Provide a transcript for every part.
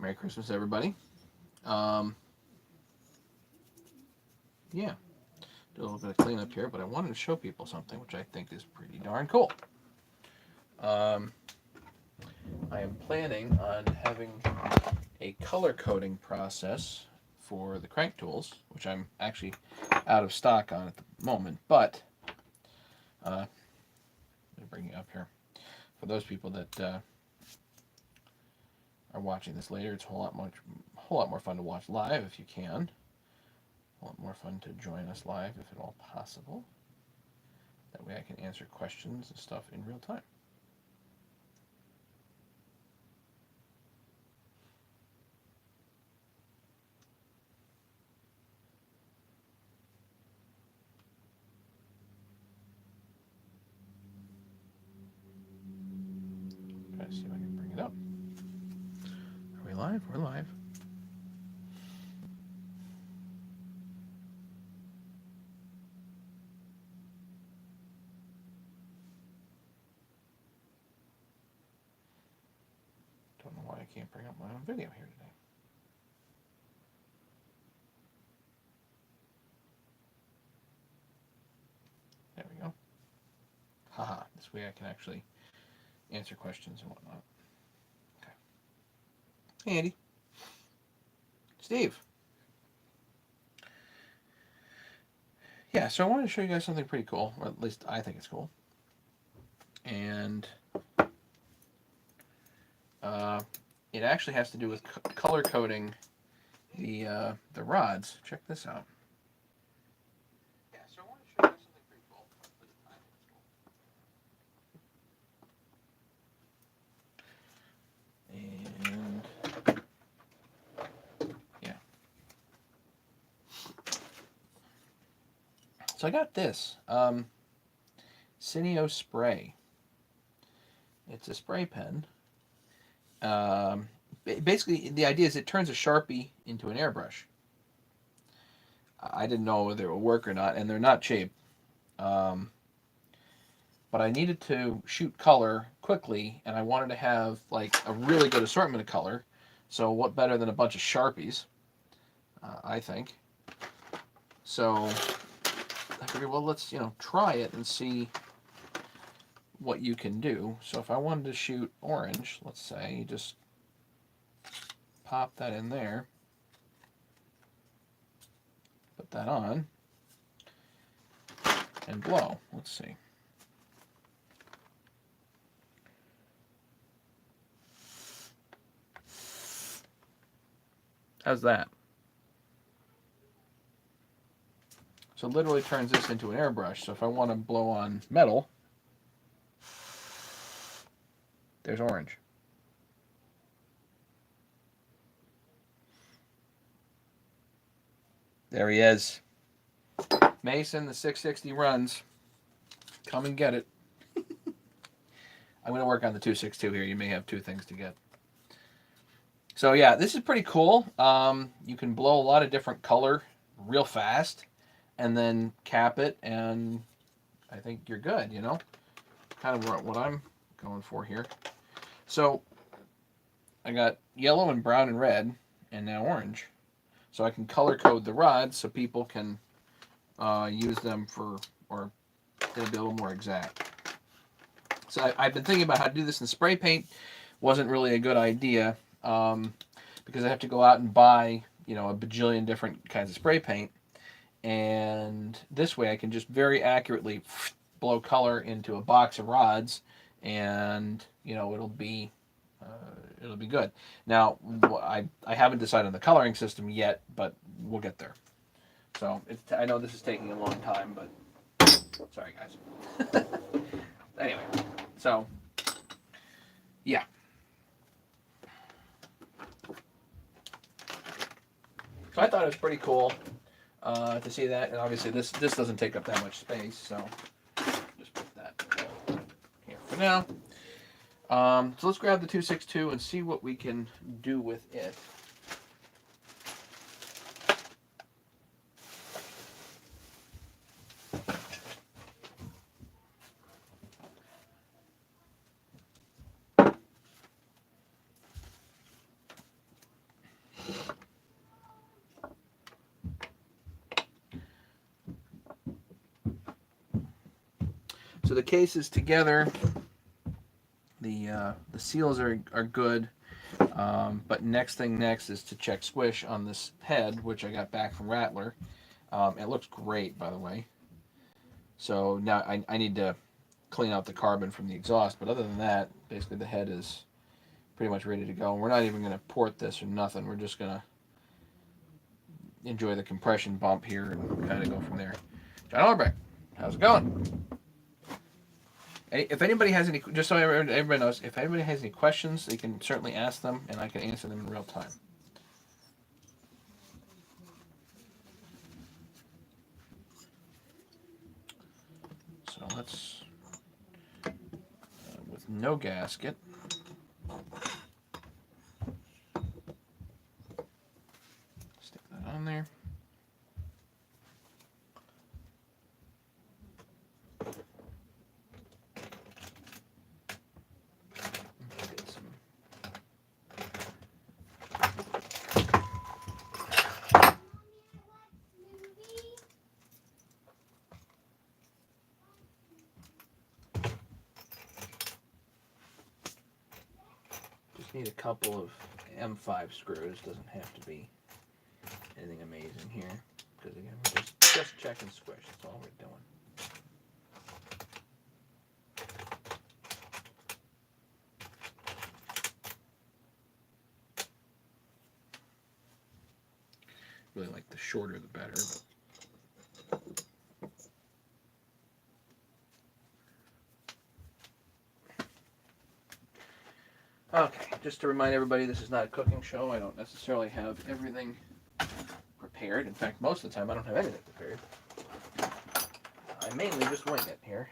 Merry Christmas, everybody. Um, yeah, do a little bit of cleanup here, but I wanted to show people something which I think is pretty darn cool. Um, I am planning on having a color coding process for the crank tools, which I'm actually out of stock on at the moment. But let me bring you up here. For those people that are watching this later, it's a whole lot more fun to watch live if you can. A lot more fun to join us live if at all possible. That way I can answer questions and stuff in real time. Try to see if I can bring it up. Are we live? We're live. Don't know why I can't bring up my own video here today. There we go. Haha, this way I can actually answer questions and whatnot. Okay. Hey, Andy. Steve. Yeah, so I wanted to show you guys something pretty cool, or at least I think it's cool. And it actually has to do with color coding the rods. Check this out. Yeah, so I want to show you guys something pretty cool. And yeah, so I got this Cineo spray. It's a spray pen. Basically, the idea is it turns a Sharpie into an airbrush. I didn't know whether it would work or not, and they're not cheap. Um, but I needed to shoot color quickly, and I wanted to have like a really good assortment of color. So what better than a bunch of Sharpies, I think. So I figured, well, let's try it and see what you can do. So if I wanted to shoot orange, let's say, you just pop that in there, put that on, and blow. Let's see. How's that? So it literally turns this into an airbrush. So if I want to blow on metal, there's orange. There he is. Mason, the 660 runs. Come and get it. I'm going to work on the 262 here. You may have two things to get. So yeah, this is pretty cool. You can blow a lot of different color real fast and then cap it, and I think you're good, Kind of what I'm going for here. So I got yellow and brown and red, and now orange. So I can color code the rods so people can use them or they'll be a little more exact. So I've been thinking about how to do this in spray paint. Wasn't really a good idea because I have to go out and buy a bajillion different kinds of spray paint, and this way I can just very accurately blow color into a box of rods, and it'll be good. Now I haven't decided on the coloring system yet, but we'll get there. So I know this is taking a long time, but sorry guys. Anyway, so yeah. So I thought it was pretty cool to see that, and obviously this doesn't take up that much space, so just put that here for now. So let's grab the 262 and see what we can do with it. So the case is together. The seals are good. But next is to check squish on this head, which I got back from Rattler. It looks great, by the way. So now I need to clean out the carbon from the exhaust. But other than that, basically the head is pretty much ready to go. And we're not even going to port this or nothing. We're just going to enjoy the compression bump here and kind of go from there. John Albrecht, how's it going? If anybody has any, just so everybody knows, if anybody has any questions, they can certainly ask them, and I can answer them in real time. So let's, with no gasket, stick that on there. Need a couple of M5 screws. Doesn't have to be anything amazing here, because again, we're just checking squish. That's all we're doing. Really like the shorter the better. Okay, just to remind everybody, this is not a cooking show. I don't necessarily have everything prepared. In fact, most of the time I don't have anything prepared. I mainly just wing it here.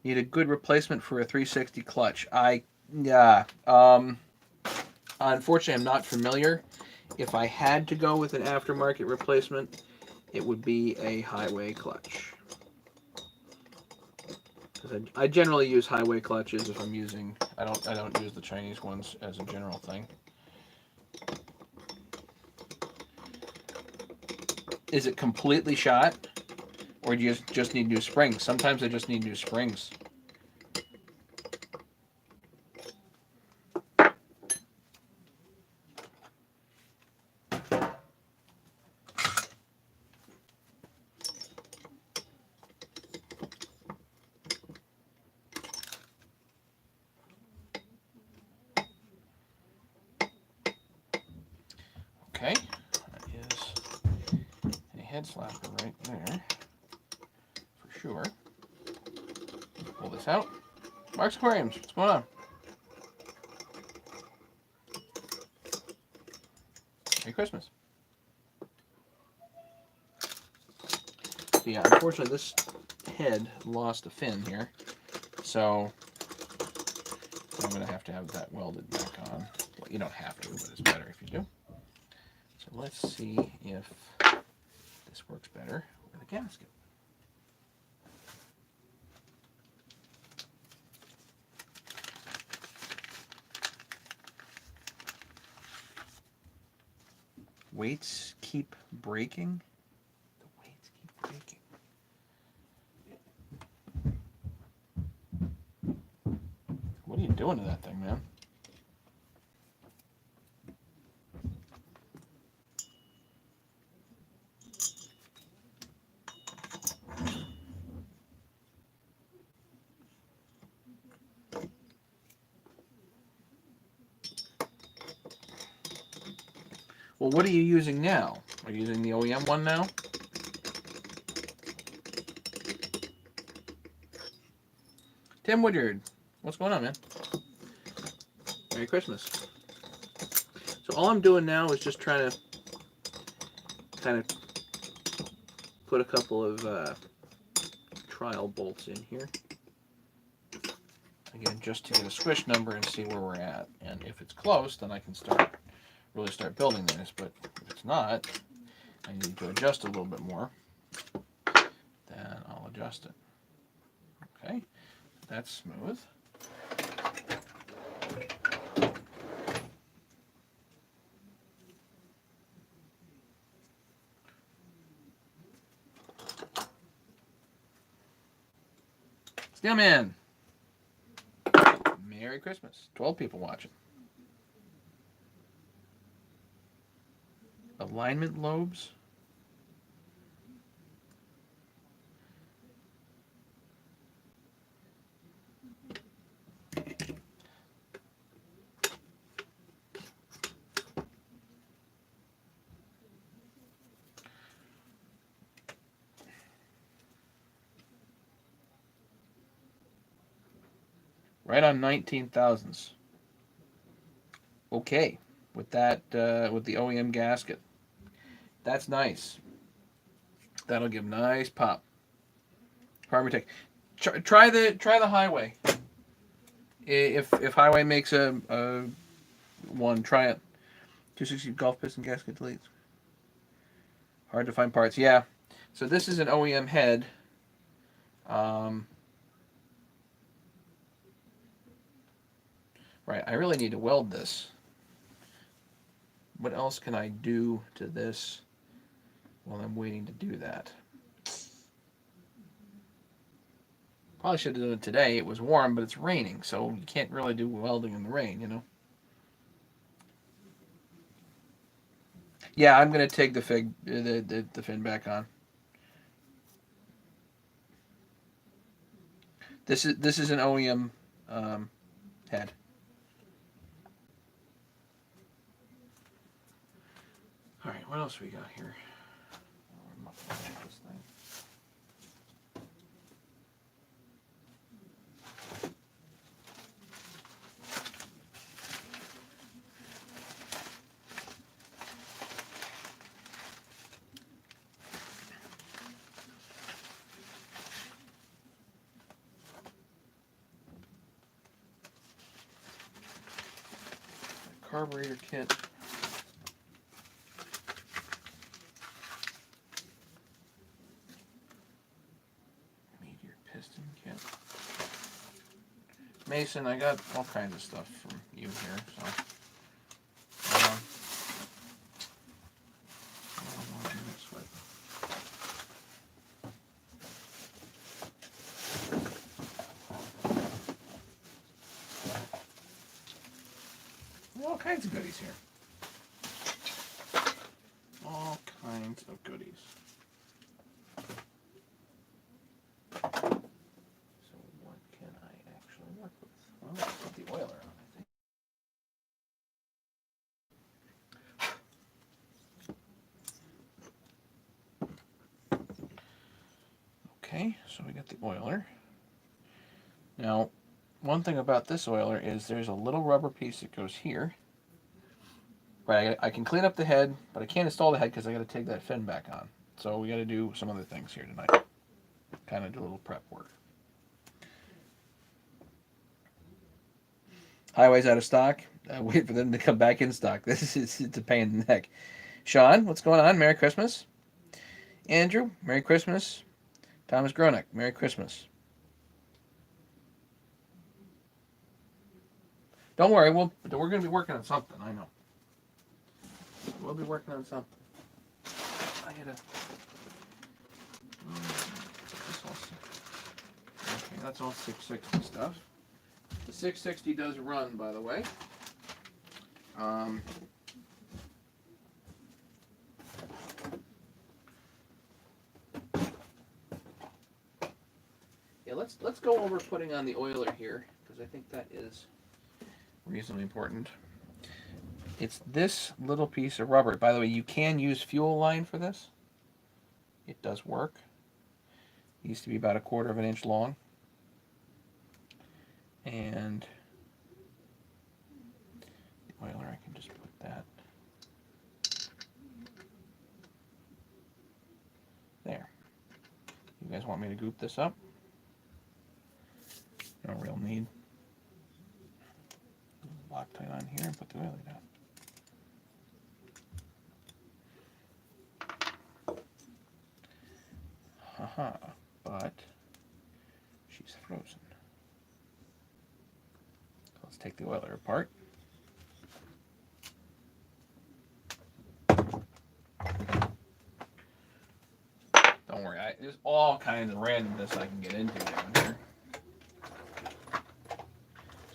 Need a good replacement for a 360 clutch. Unfortunately, I'm not familiar. If I had to go with an aftermarket replacement, it would be a highway clutch. Because I generally use highway clutches if I'm using. I don't use the Chinese ones as a general thing. Is it completely shot, or do you just need new springs? Sometimes I just need new springs. Okay, that is a head slapper right there, for sure. Pull this out. Mark's Aquariums, what's going on? Merry Christmas. Yeah, unfortunately this head lost a fin here, so I'm going to have that welded back on. Well, you don't have to, but it's better if you do. So let's see if this works better with a gasket. Weights keep breaking. The weights keep breaking. What are you doing to that thing, man? Well, what are you using now? Are you using the OEM one now? Tim Woodyard, what's going on, man? Merry Christmas. So all I'm doing now is just trying to kind of put a couple of trial bolts in here. Again, just to get a squish number and see where we're at. And if it's close, then I can really start building this. But if it's not, I need to adjust a little bit more. Then I'll adjust it. Okay, that's smooth. Steelman. Merry Christmas. 12 people watching. Alignment lobes. Right on 19 thousandths. Okay, with that, with the OEM gasket. That's nice. That'll give nice pop. Harmony Tech. Try the Highway. If Highway makes a one, try it. 260 golf piston gasket deletes. Hard to find parts. Yeah. So this is an OEM head. Right. I really need to weld this. What else can I do to this while I'm waiting to do that? Probably should have done it today. It was warm, but it's raining, so you can't really do welding in the rain, you know? Yeah, I'm gonna take the fin back on. This is an OEM head. All right, what else we got here? Carburetor kit. Meteor piston kit. Mason, I got all kinds of stuff from you here, so. All kinds of goodies here. All kinds of goodies. So what can I actually work with? Well, let's put the oiler on, I think. Okay, so we got the oiler. Now, one thing about this oiler is there's a little rubber piece that goes here. Right, I can clean up the head, but I can't install the head because I got to take that fin back on. So we got to do some other things here tonight. Kind of do a little prep work. Highway's out of stock. Wait for them to come back in stock. This is it's a pain in the neck. Sean, what's going on? Merry Christmas. Andrew, Merry Christmas. Thomas Gronick, Merry Christmas. Don't worry, we're going to be working on something. I know. We'll be working on something. I gotta. Okay, that's all 660 stuff. The 660 does run, by the way. Yeah, let's go over putting on the oiler here because I think that is reasonably important. It's this little piece of rubber. By the way, you can use fuel line for this. It does work. It used to be about 1/4 of an inch long. And the oiler, I can just put that there. You guys want me to goop this up? No real need. Loctite on here and put the oiler down. Haha, but she's frozen. Let's take the oiler apart. Don't worry, there's all kinds of randomness I can get into down here.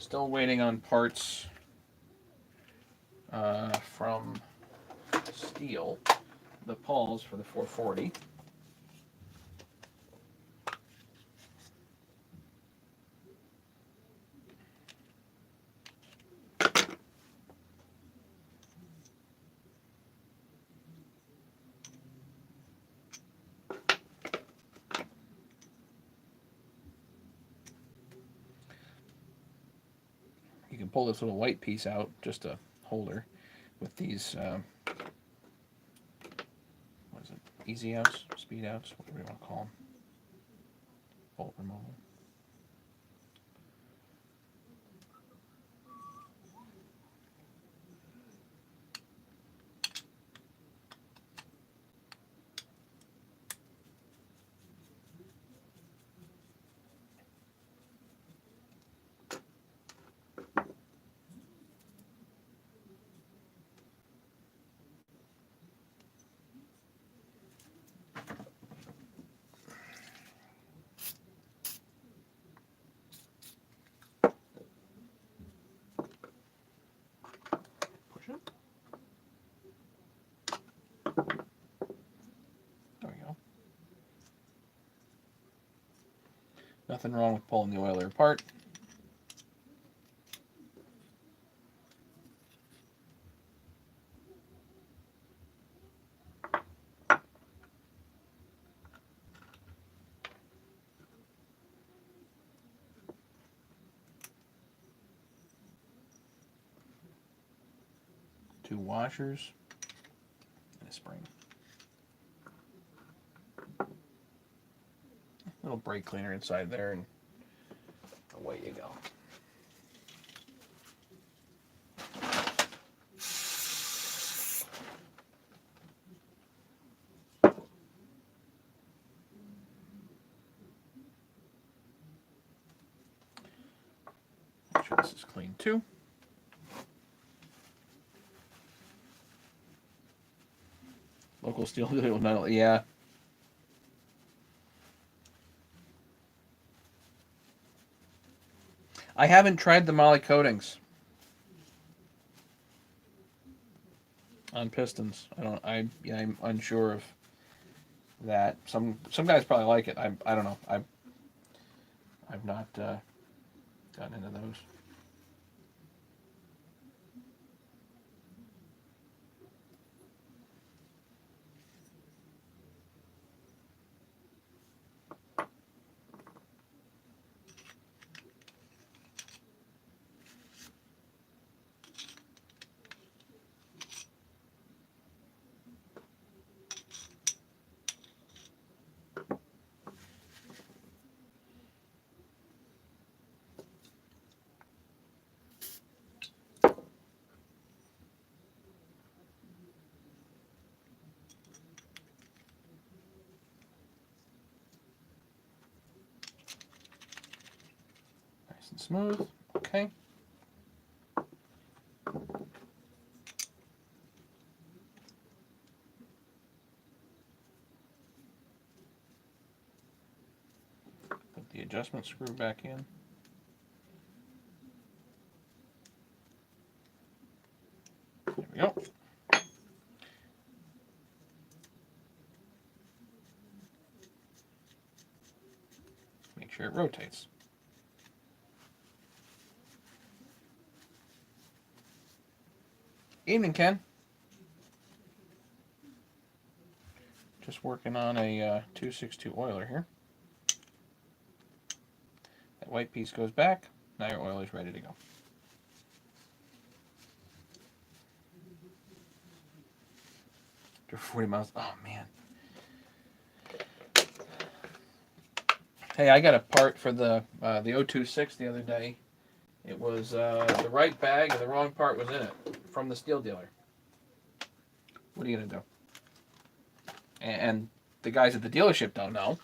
Still waiting on parts from Steel, the Pauls for the 440. You can pull this little white piece out, just a holder, with these, what is it, easy outs, speed outs, whatever you want to call them, bolt removal. Push it. There we go. Nothing wrong with pulling the oiler apart. Two washers and a spring. Little brake cleaner inside there, and away you go. Make sure this is clean too. Local steel metal, yeah. I haven't tried the moly coatings on pistons. I'm unsure of that. Some guys probably like it. I don't know. I've not gotten into those. Nice and smooth. Okay. Put the adjustment screw back in. There we go. Make sure it rotates. Evening, Ken. Just working on a 262 oiler here. That white piece goes back. Now your oiler is ready to go. After 40 miles. Oh, man. Hey, I got a part for the 026 the other day. It was the right bag and the wrong part was in it from the steel dealer. What are you going to do? And the guys at the dealership don't know.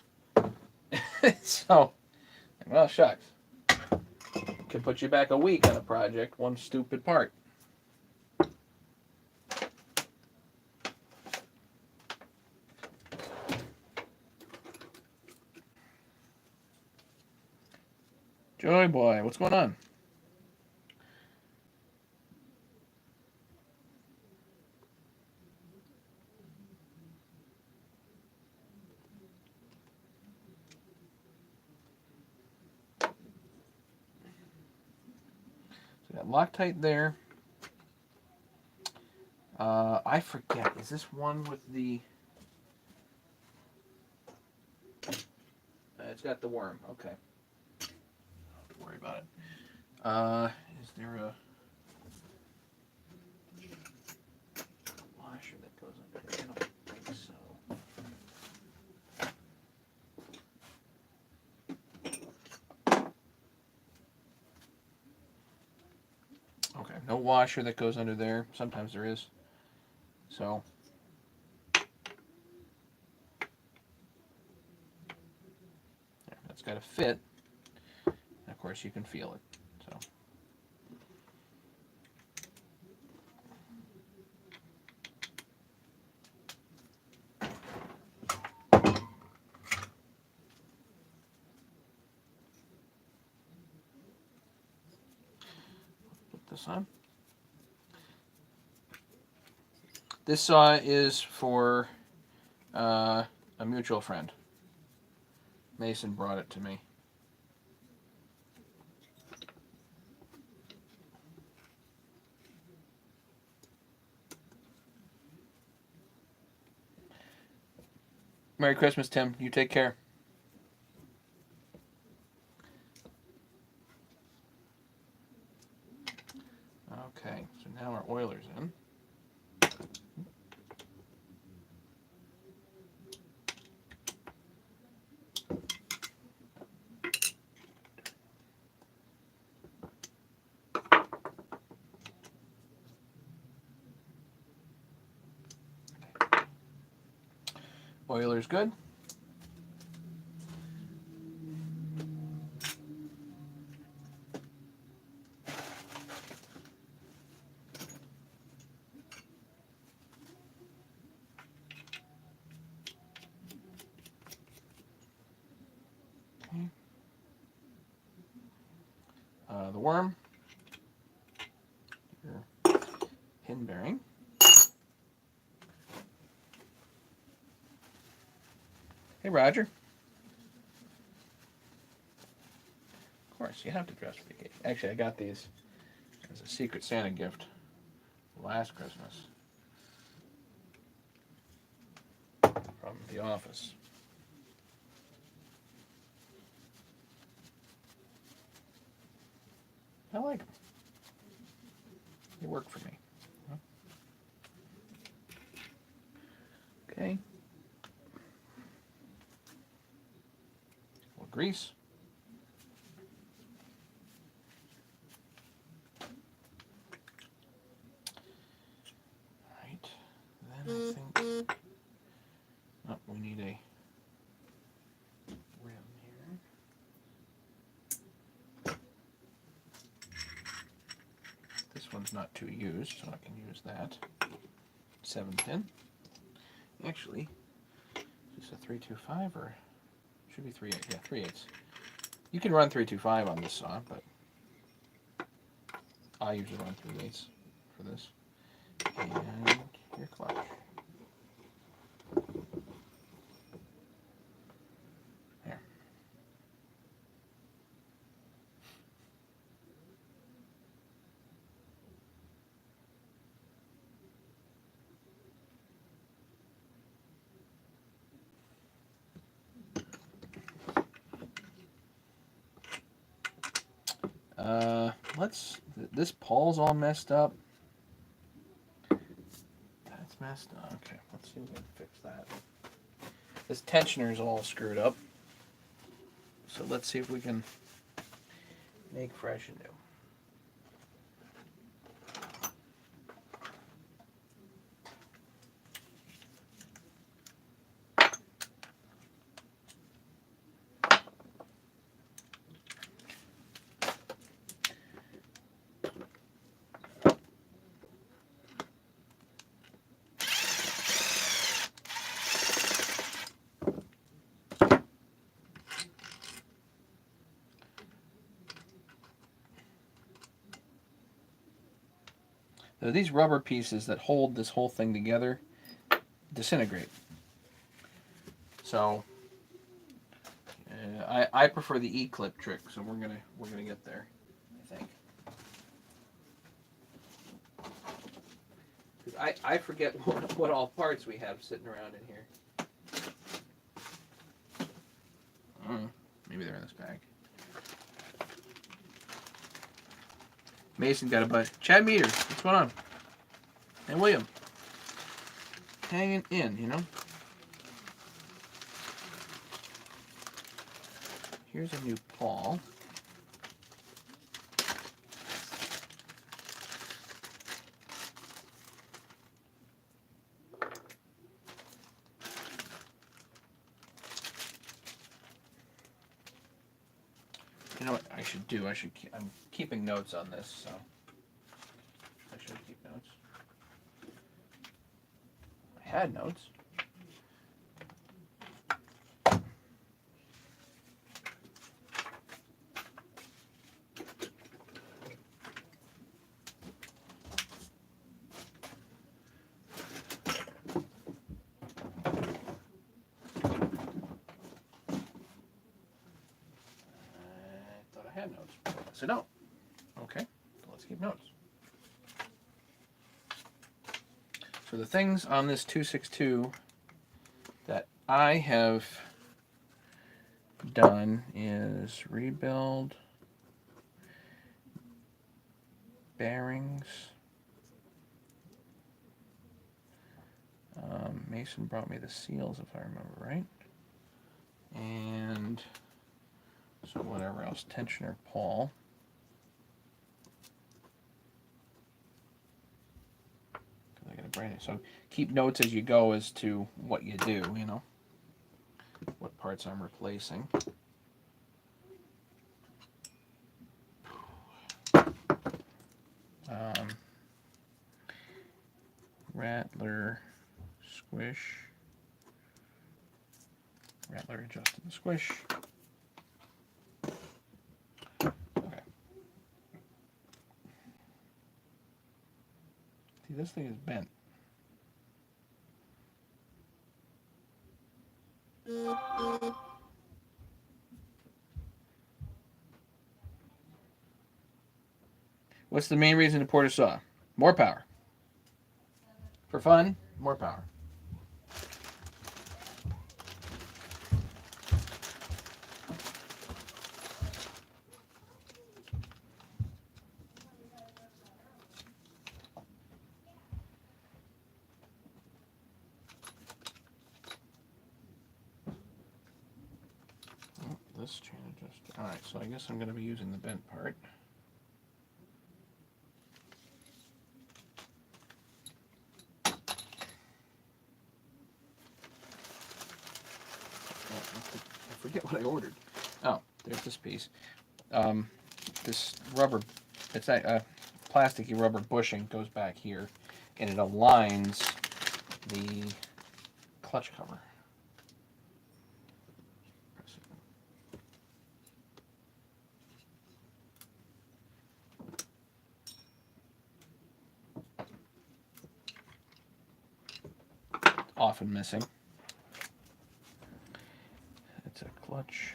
So, well, shucks. Can put you back a week on a project, one stupid part. Joy boy, what's going on? got Loctite there. I forget. Is this one with the... it's got the worm. Okay. Don't worry about it. Is there a washer that goes under here? I don't think so. Okay, no washer that goes under there. Sometimes there is. So that's got to fit. And of course, you can feel it. So. Put this on. This saw is for a mutual friend. Mason brought it to me. Merry Christmas, Tim. You take care. Okay, so now our oiler's in. Oiler's good. The worm, your pin bearing, hey Roger, of course you have to dress for the occasion. Actually, I got these as a Secret Santa gift last Christmas from the office. I like them. They work for me. Okay. A little grease. Right. Then I think... Oh, we need a rim here. This one's not too used, so I can use that. 7-pin. Actually, is this a 325 or should be 3/8? Yeah, 3/8. You can run 325 on this saw, but I usually run 3/8 for this. And your clutch. There. This Paul's all messed up. That's messed up. Okay, let's see if we can fix that. This tensioner is all screwed up. So let's see if we can make fresh and new. So these rubber pieces that hold this whole thing together disintegrate. So I prefer the E-clip trick. So we're gonna get there, I think. 'Cause I forget what all parts we have sitting around in here. Maybe they're in this bag. Mason got a bunch. Chad Meter, what's going on? And William. Hanging in, you know? Here's a new Paul. You know what I should do? I'm keeping notes on this, so I should keep notes. I had notes. I had notes. So no. Okay, so let's keep notes. So the things on this 262 that I have done is rebuild bearings. Mason brought me the seals, if I remember right. And so whatever else, tensioner Paul. I gotta bring it. So keep notes as you go as to what you do, you know, what parts I'm replacing. Rattler squish. Rattler adjusted the squish. Okay. See, this thing is bent. What's the main reason to port a saw? More power. For fun, more power. Oh, this chain adjuster. All right, so I guess I'm going to be using the bent part. I forget what I ordered. Oh, there's this piece. This rubber, it's a plasticky rubber bushing goes back here, and it aligns the clutch cover. Often missing. It's a clutch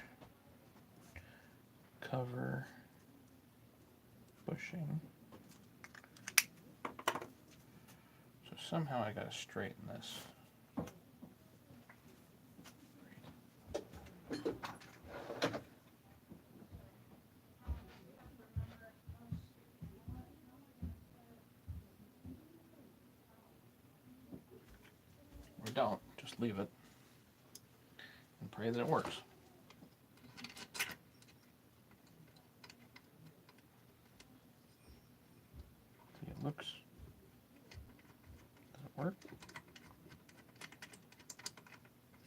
cover bushing. So somehow I gotta straighten this. Or don't, just leave it and pray that it works. See, it looks. Does it work?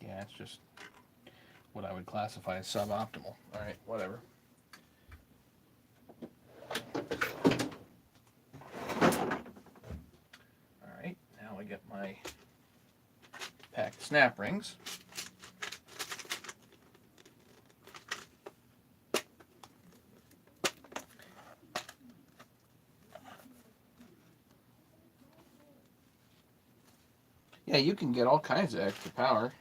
Yeah, it's just what I would classify as suboptimal. Alright, whatever. Alright, now I get my packed snap rings. Yeah, you can get all kinds of extra power.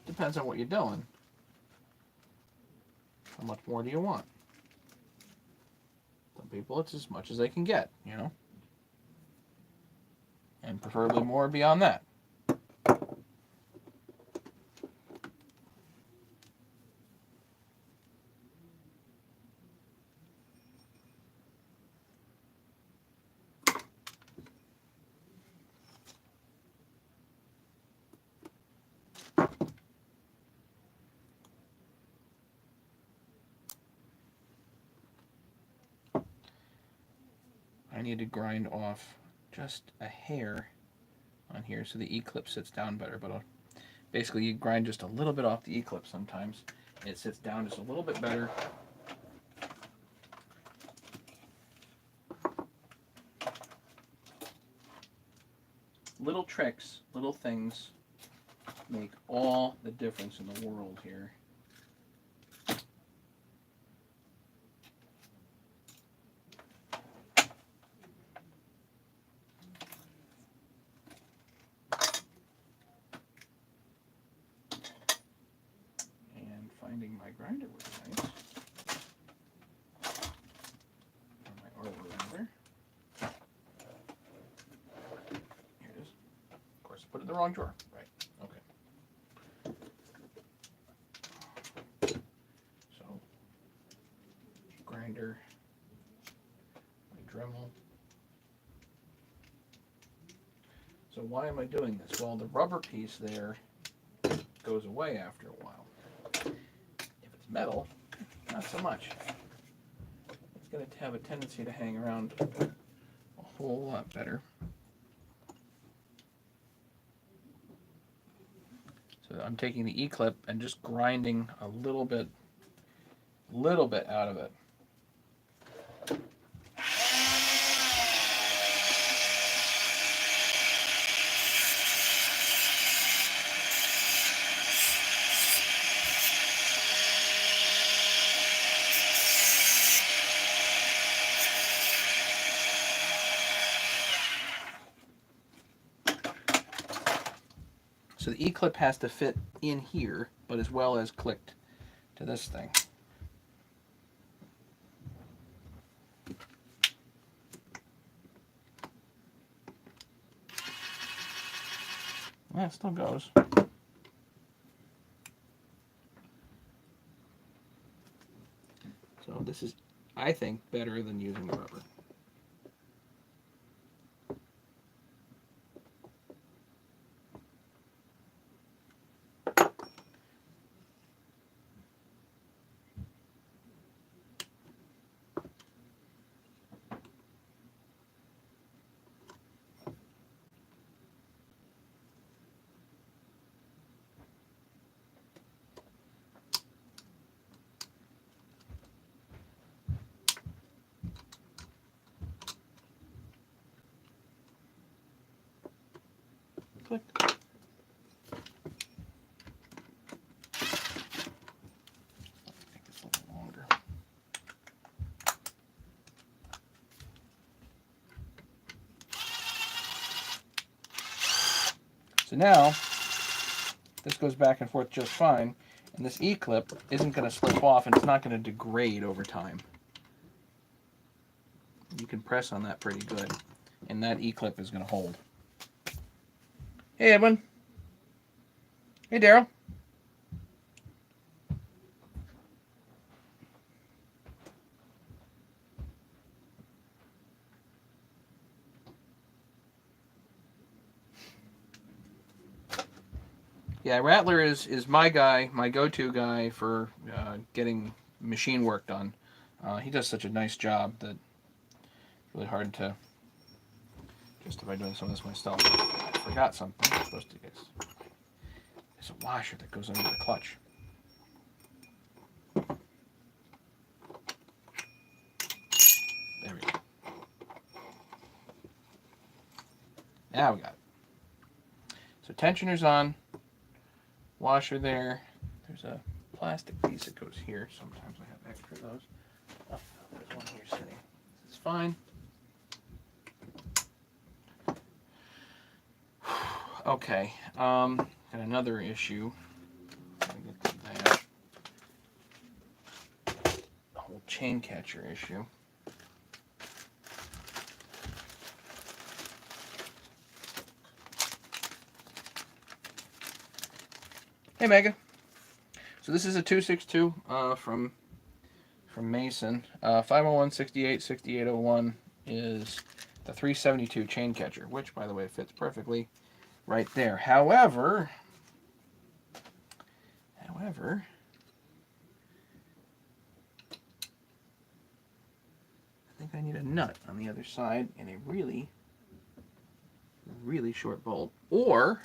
Depends on what you're doing. How much more do you want? Some people, it's as much as they can get, you know? and preferably more beyond that. I need to grind off just a hair on here so the E-clip sits down better, but basically you grind just a little bit off the E-clip sometimes. It sits down just a little bit better. Little tricks, little things make all the difference in the world here. And finding my grinder was nice. Or my arbor rather. Here it is. Of course, I put it in the wrong drawer. Right. Okay. So, grinder, my Dremel. So why am I doing this? Well, the rubber piece there goes away after a while. If it's metal, not so much. It's going to have a tendency to hang around a whole lot better. So I'm taking the E-clip and just grinding a little bit out of it. So the E-clip has to fit in here, but as well as clicked to this thing. Yeah, it still goes. So this is, I think, better than using the rubber. Click. Make this a little longer. So now, this goes back and forth just fine, and this E-clip isn't going to slip off, and it's not going to degrade over time. You can press on that pretty good, and that E-clip is going to hold. Hey, Edwin. Hey, Daryl. Yeah, Rattler is my guy, my go-to guy for getting machine work done. He does such a nice job that it's really hard to justify doing some of this myself. I forgot something. I'm supposed to get. There's a washer that goes under the clutch. There we go. Now we got it. So tensioner's on. Washer there. There's a plastic piece that goes here. Sometimes I have extra of those. Oh, there's one here sitting. This is fine. Okay. Got another issue. Let me get to that. The whole chain catcher issue. Hey, Megan. So this is a 262 from Mason. 501 68 6801 is the 372 chain catcher, which, by the way, fits perfectly right there. However, I think I need a nut on the other side and a really, really short bolt. Or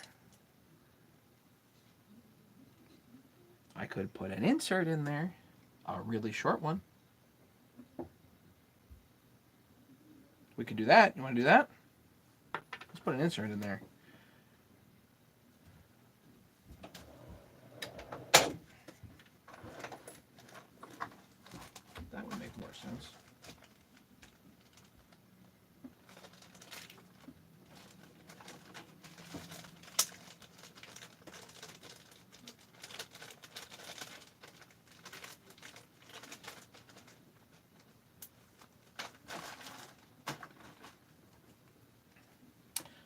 I could put an insert in there, a really short one. We could do that. You want to do that? Let's put an insert in there. That would make more sense.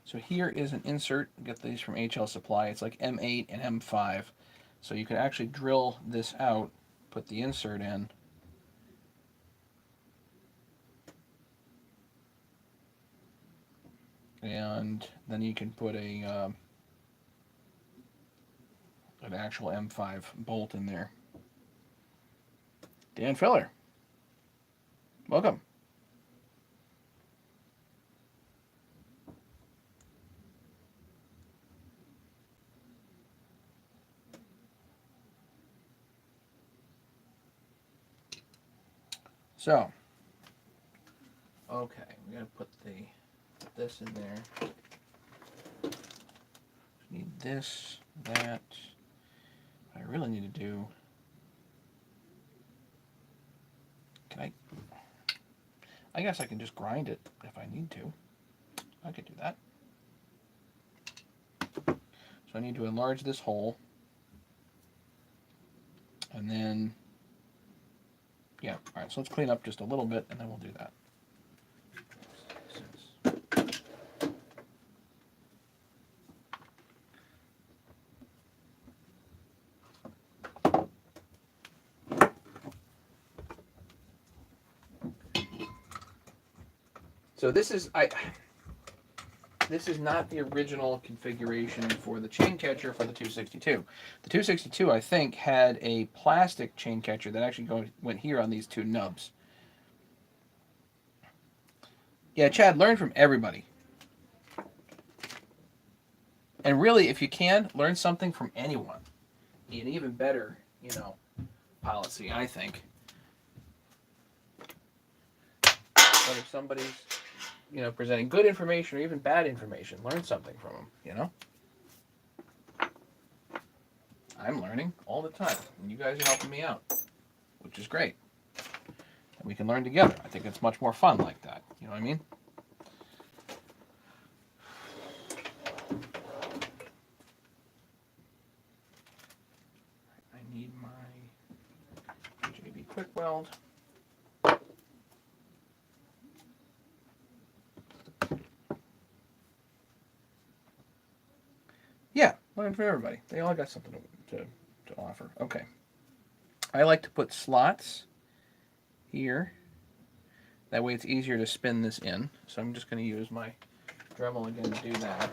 So here is an insert. Get these from HL Supply. It's like M8 and M5. So you can actually drill this out, put the insert in, and then you can put a an actual M5 bolt in there. Dan Filler, welcome. So, okay, we gotta put this in there. We need this, that. What I really need to do. I guess I can just grind it if I need to. I could do that. So I need to enlarge this hole. And then, yeah, all right, so let's clean up just a little bit and then we'll do that. So this is not the original configuration for the chain catcher for the 262. The 262, I think, had a plastic chain catcher that actually went here on these two nubs. Yeah, Chad, learn from everybody. And really, if you can, learn something from anyone. An even better, policy, I think. But if somebody's presenting good information or even bad information, learn something from them, I'm learning all the time, and you guys are helping me out, which is great. And we can learn together. I think it's much more fun like that. You know what I mean? I need my JB Quick Weld. Yeah, learn from everybody. They all got something to offer. Okay. I like to put slots here. That way it's easier to spin this in. So I'm just going to use my Dremel again to do that.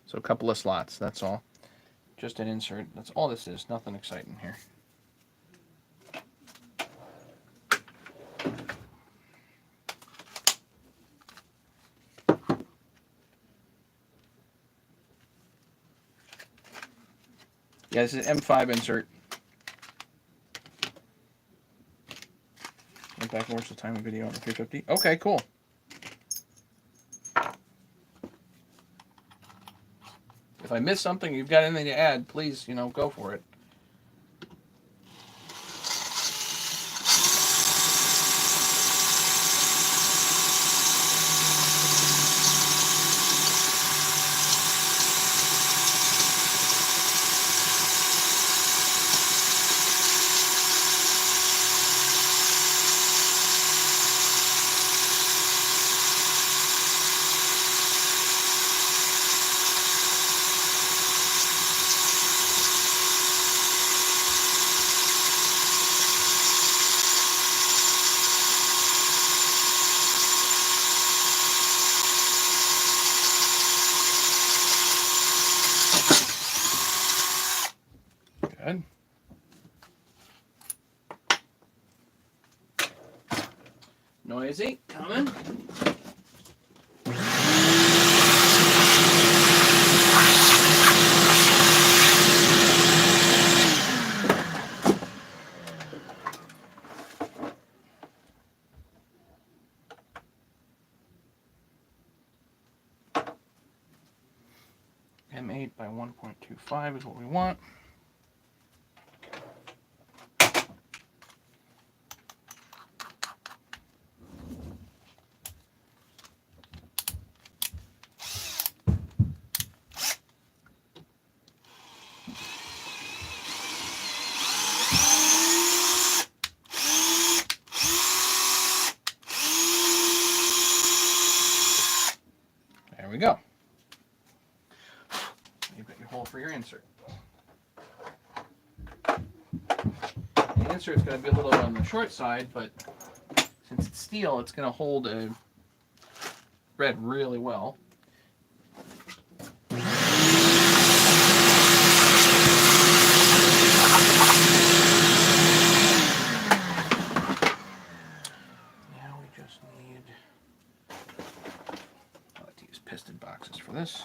So a couple of slots, that's all. Just an insert. That's all this is. Nothing exciting here. Yeah, this is an M5 insert. Went back and watched the timing video on the 350. Okay, cool. If I miss something, you've got anything to add, please, go for it. Good. Noisy, coming. M8 by 1.25 is what we want. There we go. You've got your hole for your insert. The insert's going to be a little on the short side, but since it's steel, it's going to hold a thread really well. Now we just need, I like to use piston boxes for this.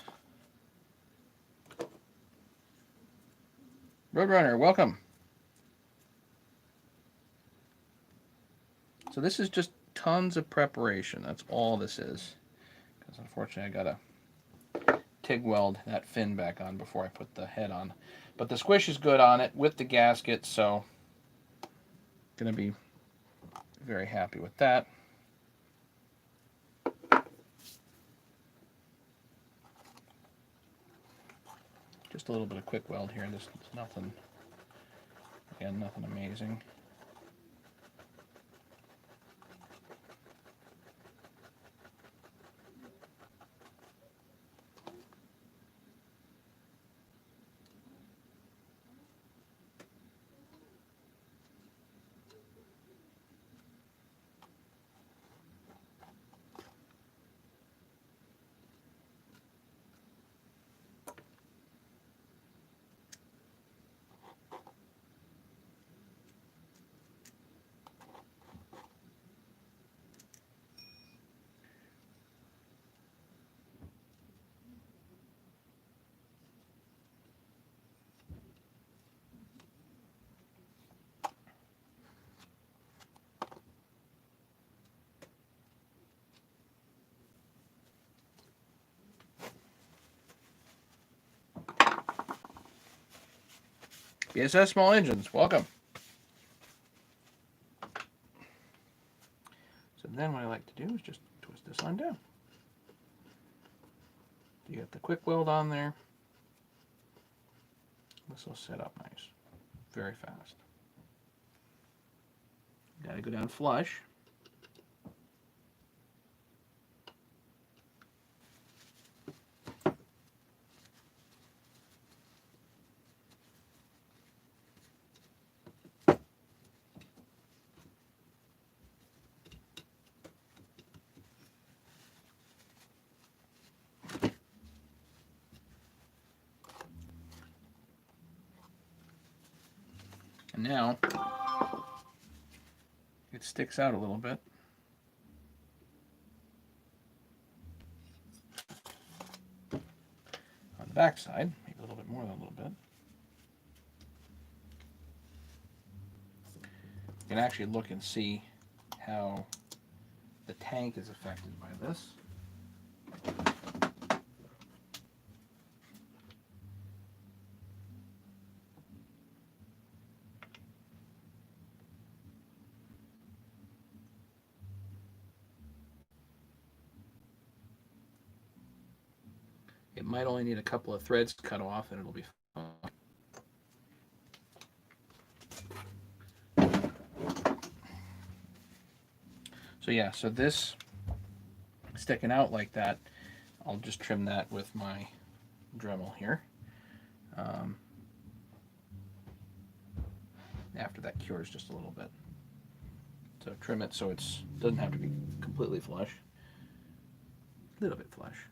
Roadrunner, welcome. So this is just tons of preparation. That's all this is. Because unfortunately I gotta TIG weld that fin back on before I put the head on. But the squish is good on it with the gasket, so gonna be very happy with that. Just a little bit of quick weld here. This is nothing, again, nothing amazing. BSS Small Engines, welcome. So then what I like to do is just twist this on down. You got the quick weld on there. This will set up nice, very fast. Got to go down flush. And now it sticks out a little bit. On the back side, maybe a little bit more than a little bit. You can actually look and see how the tank is affected by this. It might only need a couple of threads cut off and it'll be fine. So yeah, so this sticking out like that, I'll just trim that with my Dremel here. After that cures just a little bit. So trim it so it doesn't have to be completely flush. A little bit flush.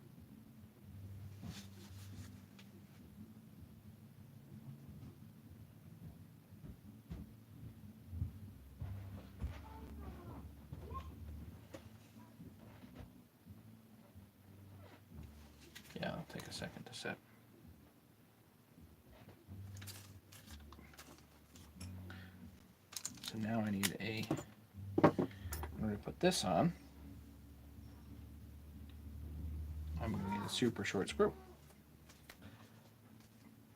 take a second to set. So now I need in order to put this on, I'm going to need a super short screw.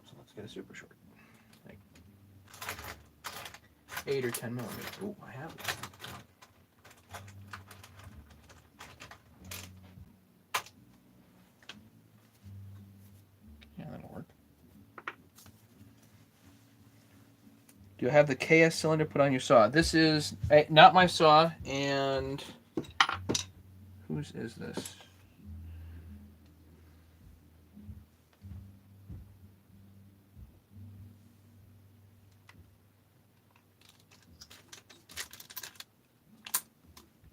So let's get a super short. Like 8 or 10 millimeters. Oh, I have it. Yeah, that'll work. Do you have the KS cylinder put on your saw? This is not my saw, and whose is this?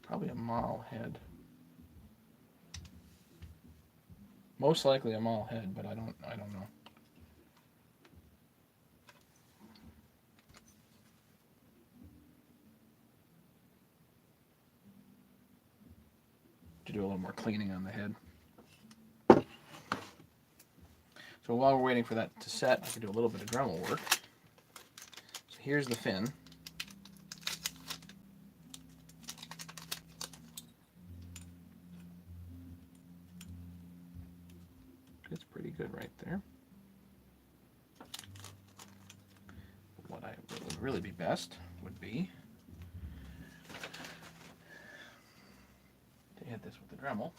Probably a Mahle head. Most likely a Mahle head, but I don't know. To do a little more cleaning on the head. So while we're waiting for that to set, I can do a little bit of Dremel work. So here's the fin. It's pretty good right there. What would really be best would be to hit this with the Dremel.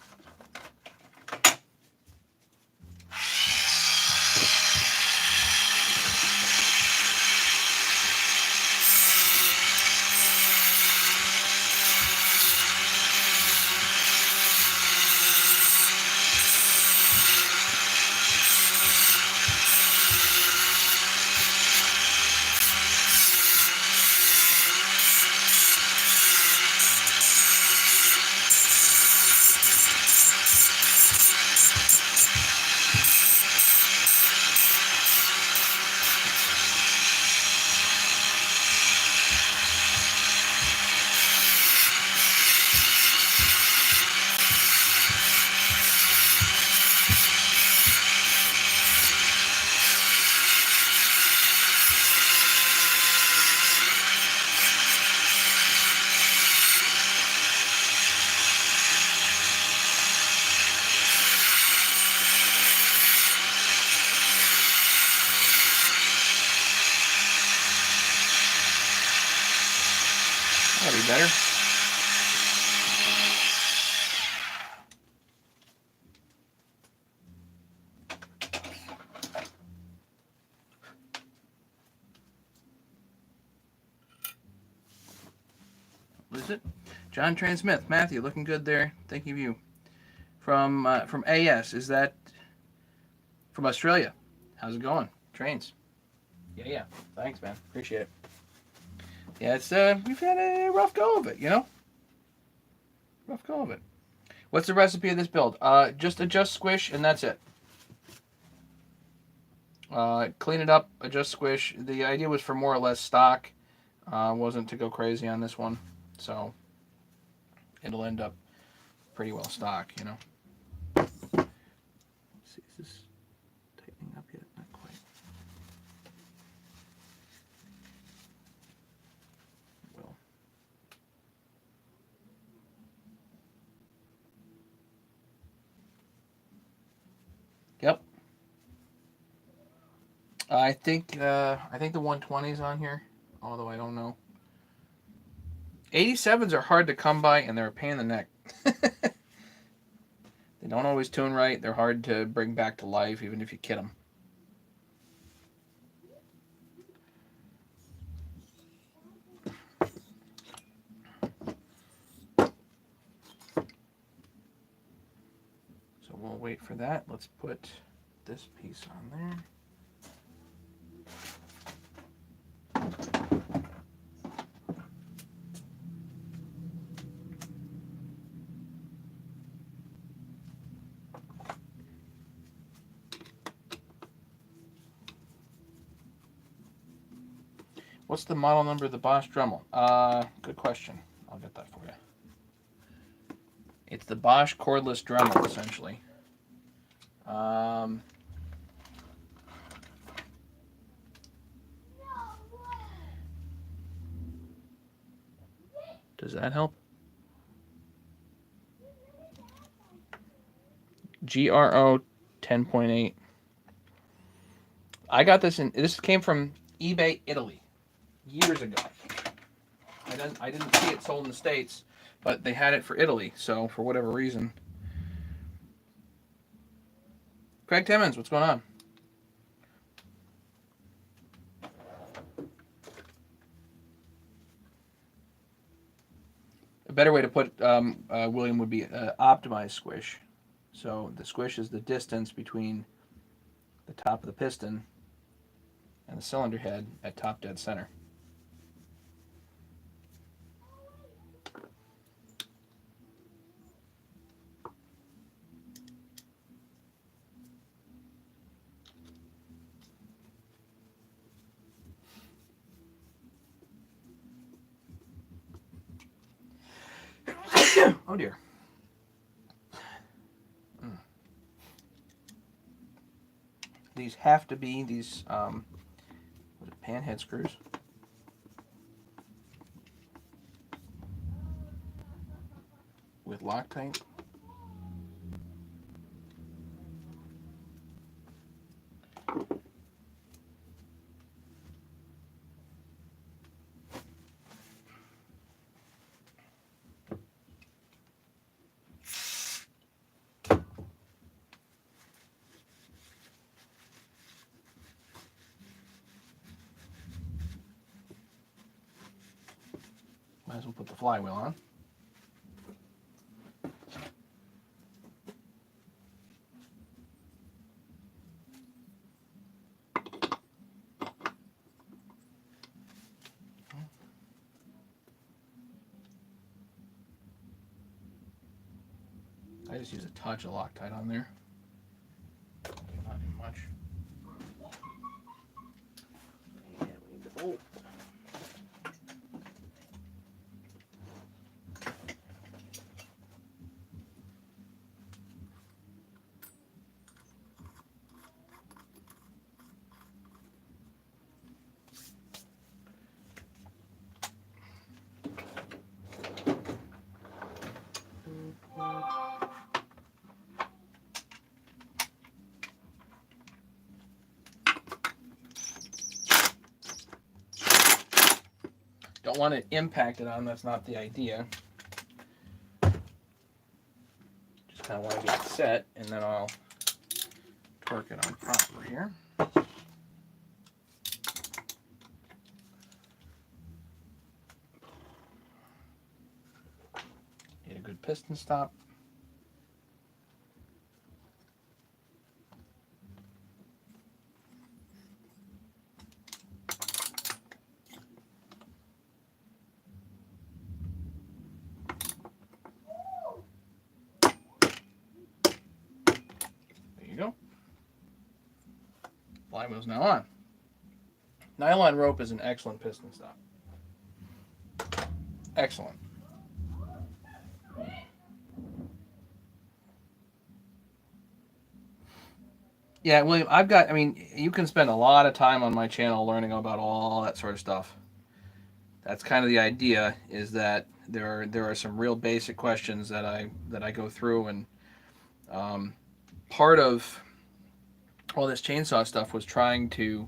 That'll be better. What is it? John Transmith. Matthew, looking good there. Thank you. From AS. Is that from Australia? How's it going? Trains. Yeah. Thanks, man. Appreciate it. Yeah, it's we've had a rough go of it, you know? Rough go of it. What's the recipe of this build? Just adjust, squish, and that's it. Clean it up, adjust, squish. The idea was for more or less stock. Wasn't to go crazy on this one. So it'll end up pretty well stock, you know? Let's see, is this tightening up yet? Not quite. Well. Yep. I think the 120 is on here, although I don't know. 87s are hard to come by, and they're a pain in the neck. They don't always tune right. They're hard to bring back to life, even if you kit them. So we'll wait for that. Let's put this piece on there. What's the model number of the Bosch Dremel? Good question. I'll get that for you. It's the Bosch cordless Dremel, essentially. Does that help? GRO 10.8. I got this this came from eBay Italy years ago. I didn't see it sold in the States, but they had it for Italy, so for whatever reason. Craig Timmons, what's going on? A better way to put William would be optimized squish. So the squish is the distance between the top of the piston and the cylinder head at top dead center. Oh dear. These have to be these pan head screws. With Loctite. Might as well put the flywheel on. I just use a touch of Loctite on there. Not much. Yeah, we need the bolt. Don't want it impacted on, that's not the idea. Just kind of want to get it set, and then I'll torque it on proper here. Get a good piston stop. Flywheel's now on. Nylon rope is an excellent piston stop. Excellent. Yeah, William, you can spend a lot of time on my channel learning about all that sort of stuff. That's kind of the idea, is that there are some real basic questions that I go through, and part of all this chainsaw stuff was trying to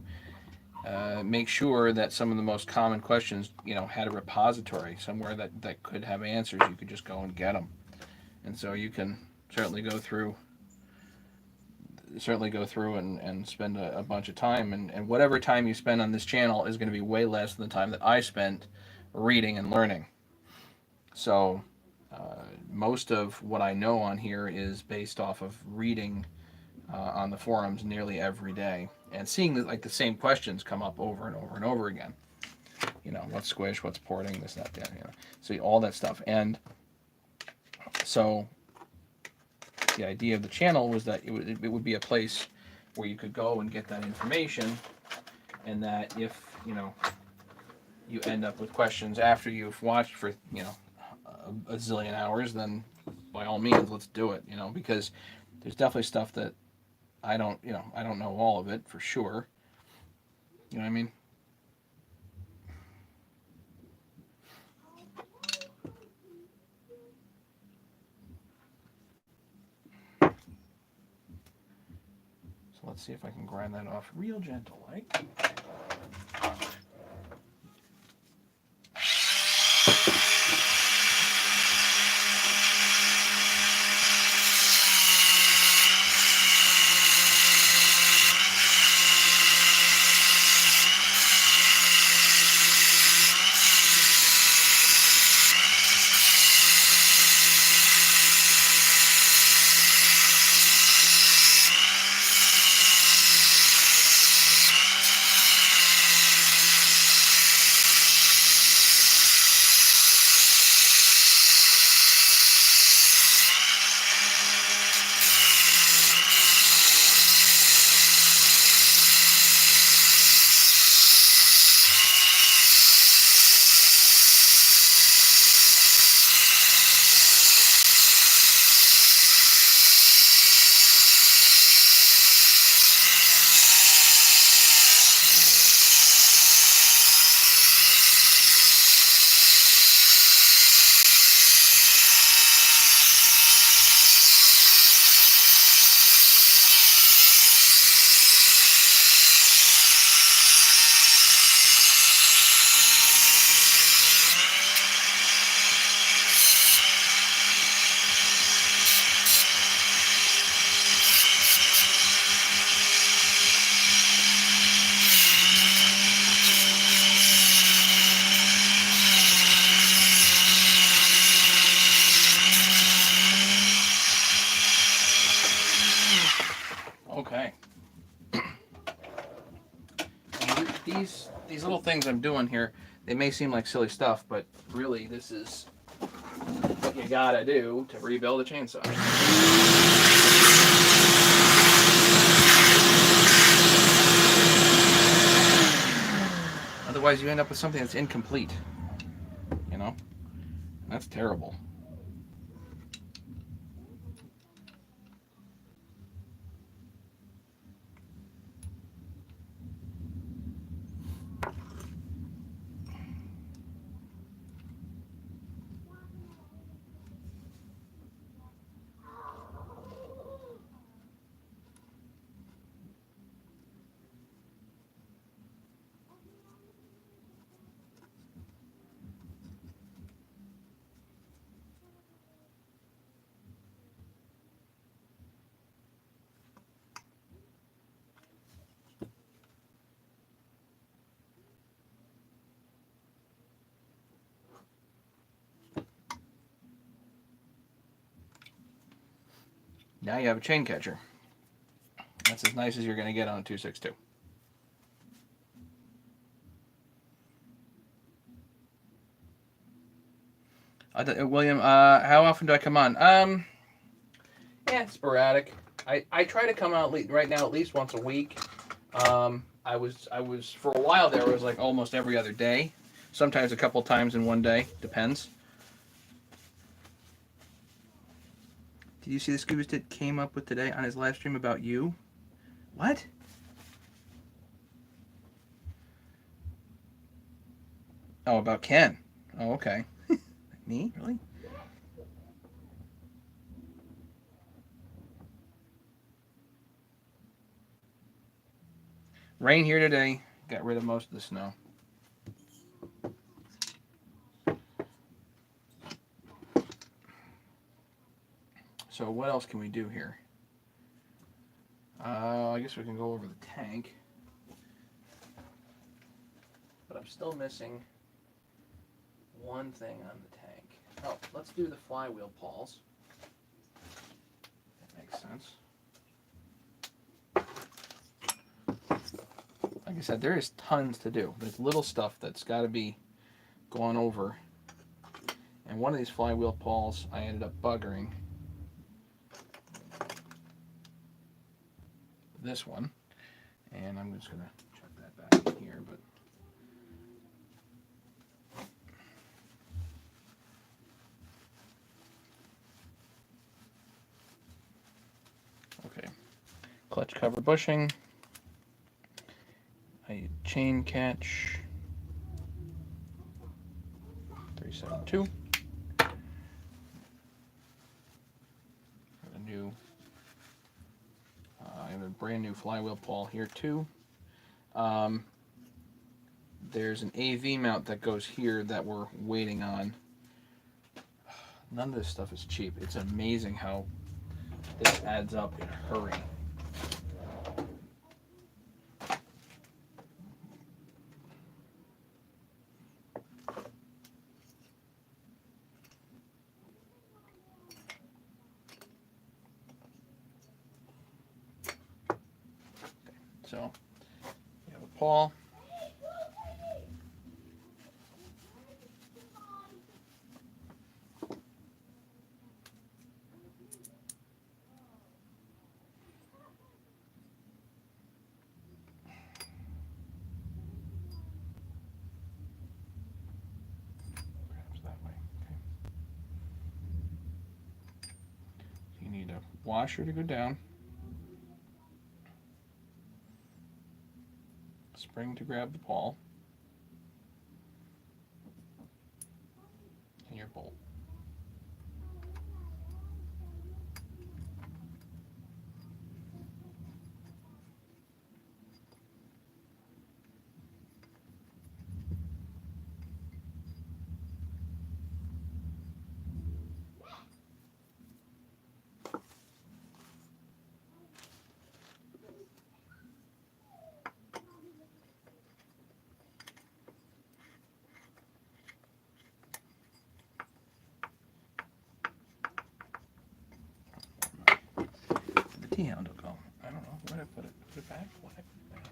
make sure that some of the most common questions, had a repository somewhere that could have answers. You could just go and get them, and so you can certainly go through and spend a bunch of time, and whatever time you spend on this channel is going to be way less than the time that I spent reading and learning. So most of what I know on here is based off of reading on the forums nearly every day and seeing the same questions come up over and over and over again. What's squish, what's porting, this, that, that, so all that stuff. And so the idea of the channel was that it would be a place where you could go and get that information, and that if you end up with questions after you've watched for a zillion hours, then by all means let's do it, because there's definitely stuff that I don't, you know, I don't know all of it for sure. You know what I mean? So let's see if I can grind that off real gentle, like. Okay. These little things I'm doing here, they may seem like silly stuff, but really this is what you gotta do to rebuild a chainsaw. Otherwise you end up with something that's incomplete. You know? That's terrible. Now you have a chain catcher. That's as nice as you're going to get on a 262. William, how often do I come on? Yeah, sporadic. I try to come out right now at least once a week. I was for a while there. It was like almost every other day. Sometimes a couple times in one day. Depends. Did you see the Scuba Stick came up with today on his live stream about you? What? Oh, about Ken. Oh, okay. Me? Really? Rain here today. Got rid of most of the snow. So what else can we do here? I guess we can go over the tank. But I'm still missing one thing on the tank. Oh, let's do the flywheel pawls. That makes sense. Like I said, there is tons to do. There's little stuff that's got to be gone over. And one of these flywheel pawls I ended up buggering. This one. And I'm just going to check that back in here. But okay. Clutch cover bushing. A chain catch. 372. A new, I have a brand new flywheel pawl here too. There's an AV mount that goes here that we're waiting on. None of this stuff is cheap. It's amazing how this adds up in a hurry. So, you have a pawl. Grabs that way. Okay. So you need a washer to go down. Spring to grab the pawl. And your bolt. The T-hound will go. I don't know. Where did I put it? Put it back? Why did I put it back?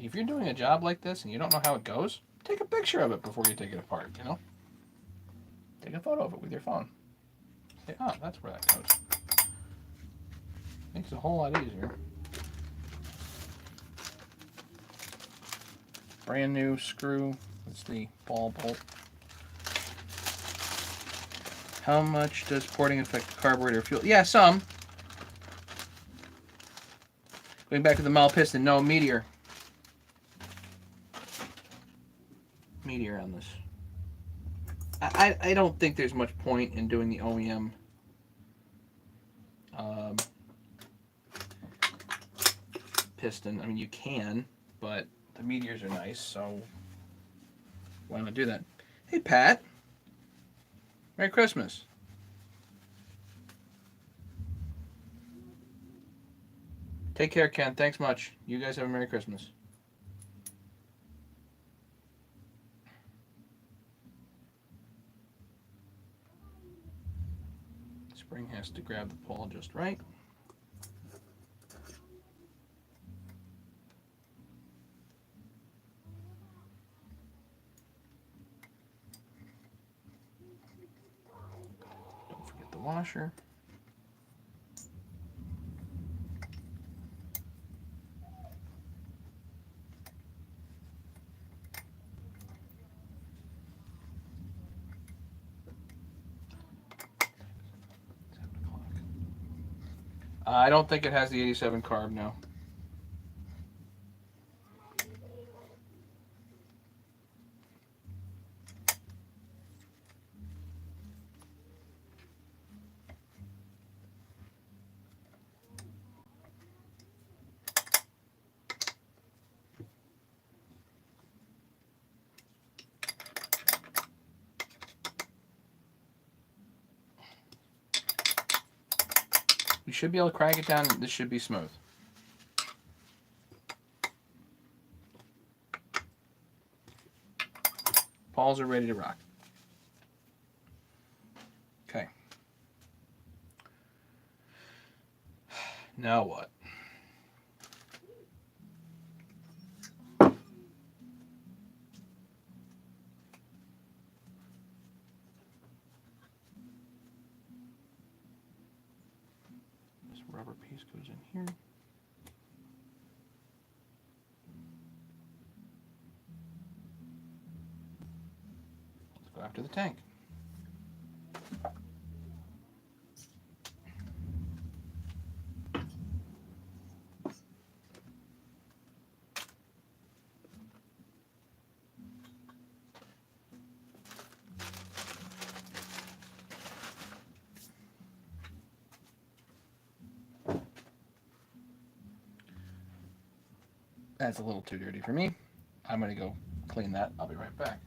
If you're doing a job like this and you don't know how it goes, take a picture of it before you take it apart, you know? Take a photo of it with your phone. Say, oh, that's where that goes. Makes it a whole lot easier. Brand new screw. That's the ball bolt. How much does porting affect the carburetor fuel? Yeah, some. Going back to the Mal piston, no, Meteor. Meteor on this. I don't think there's much point in doing the OEM piston. I mean, you can, but the Meteors are nice, so why not do that? Hey, Pat. Merry Christmas. Take care, Ken. Thanks much. You guys have a Merry Christmas. Spring has to grab the pawl just right. Don't forget the washer. I don't think it has the 87 carb now. You should be able to crank it down. This should be smooth. Pawls are ready to rock. Okay. Now what? This rubber piece goes here. Let's go after the tank. That's a little too dirty for me. I'm going to go clean that. I'll be right back.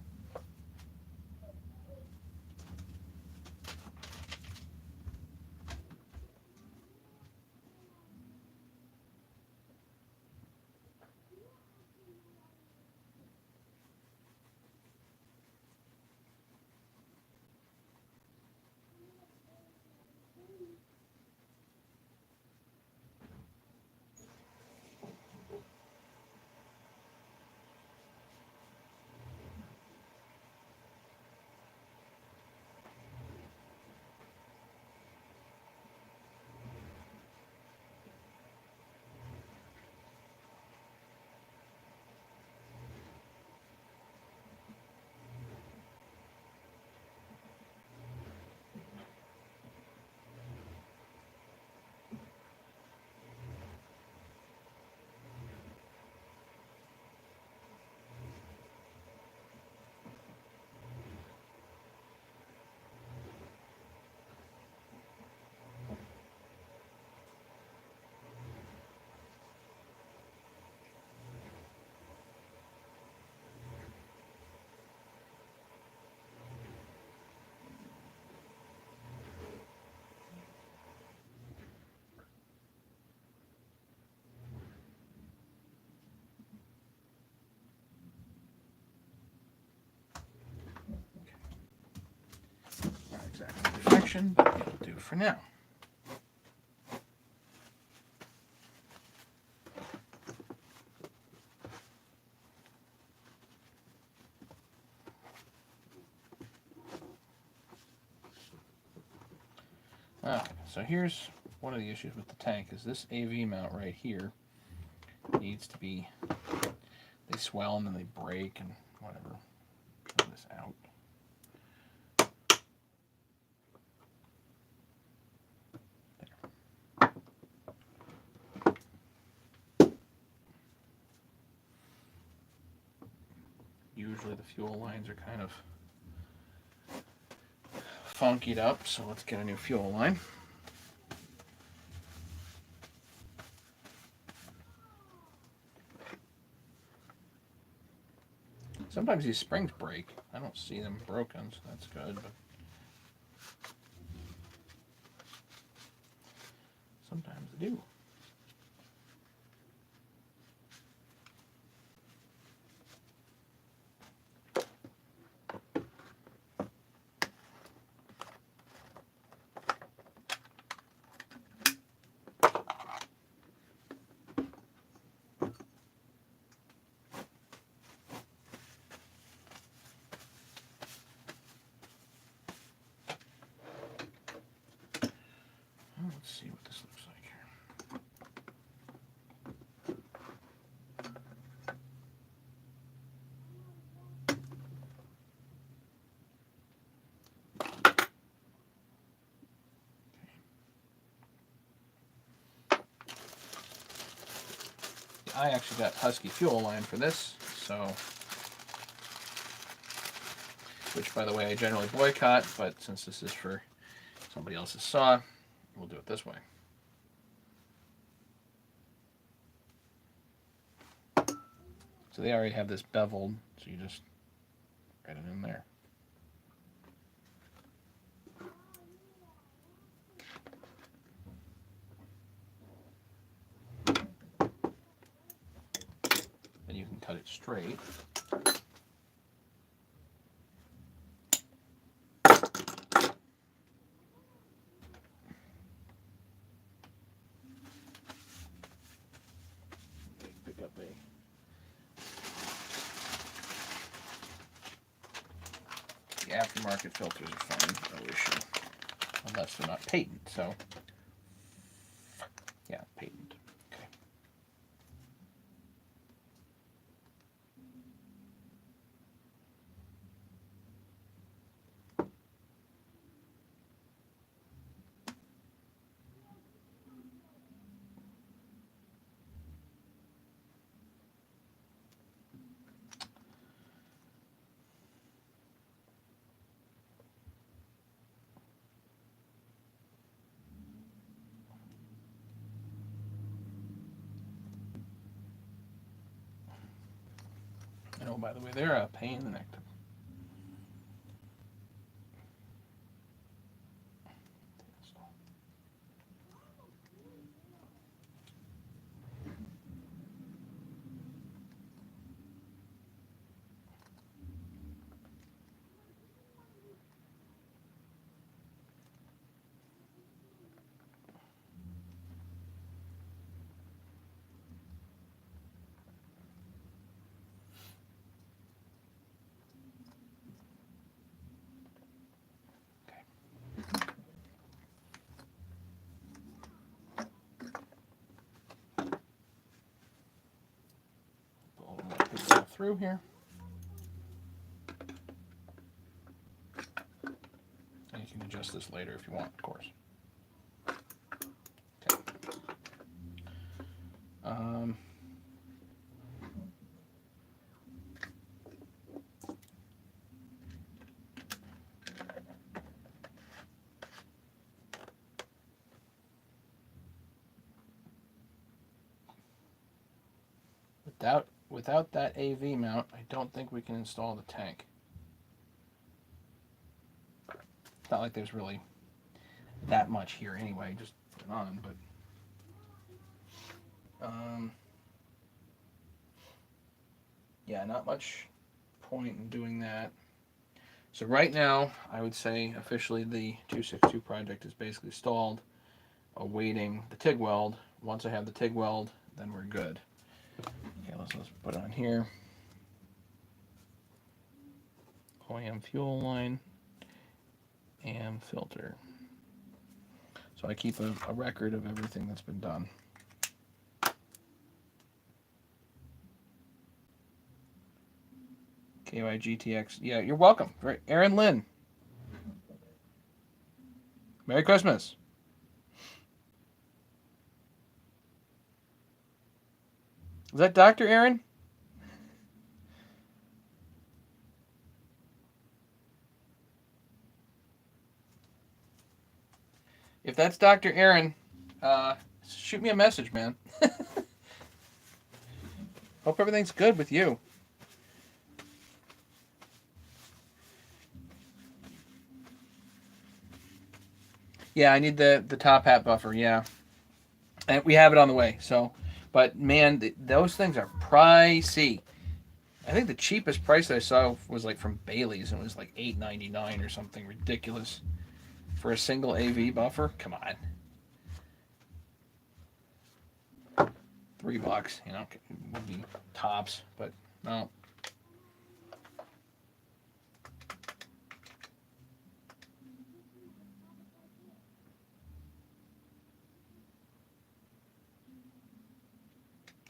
Not exactly perfection, but it'll do for now. Okay, so here's one of the issues with the tank is this AV mount right here needs to be, they swell and then they break and whatever. Pull this out. Usually the fuel lines are kind of funkied up, so let's get a new fuel line. Sometimes these springs break. I don't see them broken, so that's good, but sometimes they do. Let's see what this looks like here. I actually got Husky fuel line for this, so, which by the way I generally boycott, but since this is for somebody else's saw, we'll do it this way. So they already have this beveled, so you just write it in there. And you can cut it straight. Pick up the aftermarket filters are fine, no issue. Unless they're not patent, so yeah, patent. Oh, by the way, they're a pain in the neck. Through here. And you can adjust this later if you want, of course. Okay. Without that AV mount, I don't think we can install the tank. It's not like there's really that much here anyway, just put it on, but yeah, not much point in doing that. So right now, I would say officially the 262 project is basically stalled, awaiting the TIG weld. Once I have the TIG weld, then we're good. Okay, let's put it on here. OEM fuel line, and filter. So I keep a record of everything that's been done. KY GTX. Yeah, you're welcome. Aaron Lynn. Merry Christmas. Is that Dr. Aaron? If that's Dr. Aaron, shoot me a message, man. Hope everything's good with you. Yeah, I need the top hat buffer, yeah. And we have it on the way, so. But, man, those things are pricey. I think the cheapest price I saw was like from Bailey's, and it was like $8.99 or something ridiculous. For a single AV buffer? Come on. $3, you know, would be tops, but no.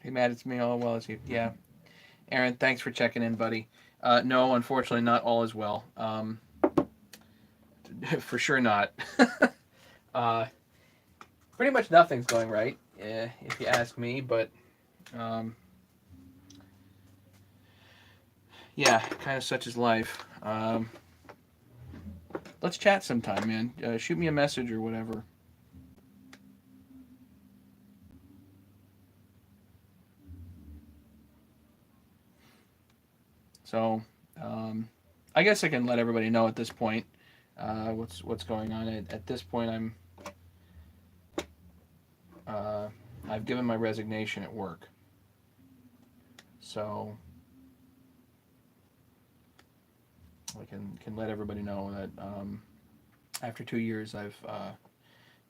Hey, Matt, it's me. All well as you. Yeah. Aaron, thanks for checking in, buddy. No, unfortunately, not all is well. For sure not. Pretty much nothing's going right, if you ask me, but yeah, kind of such is life. Let's chat sometime, man. Shoot me a message or whatever. So, I guess I can let everybody know at this point what's going on. At this point, I've given my resignation at work. So I can let everybody know that after 2 years, I've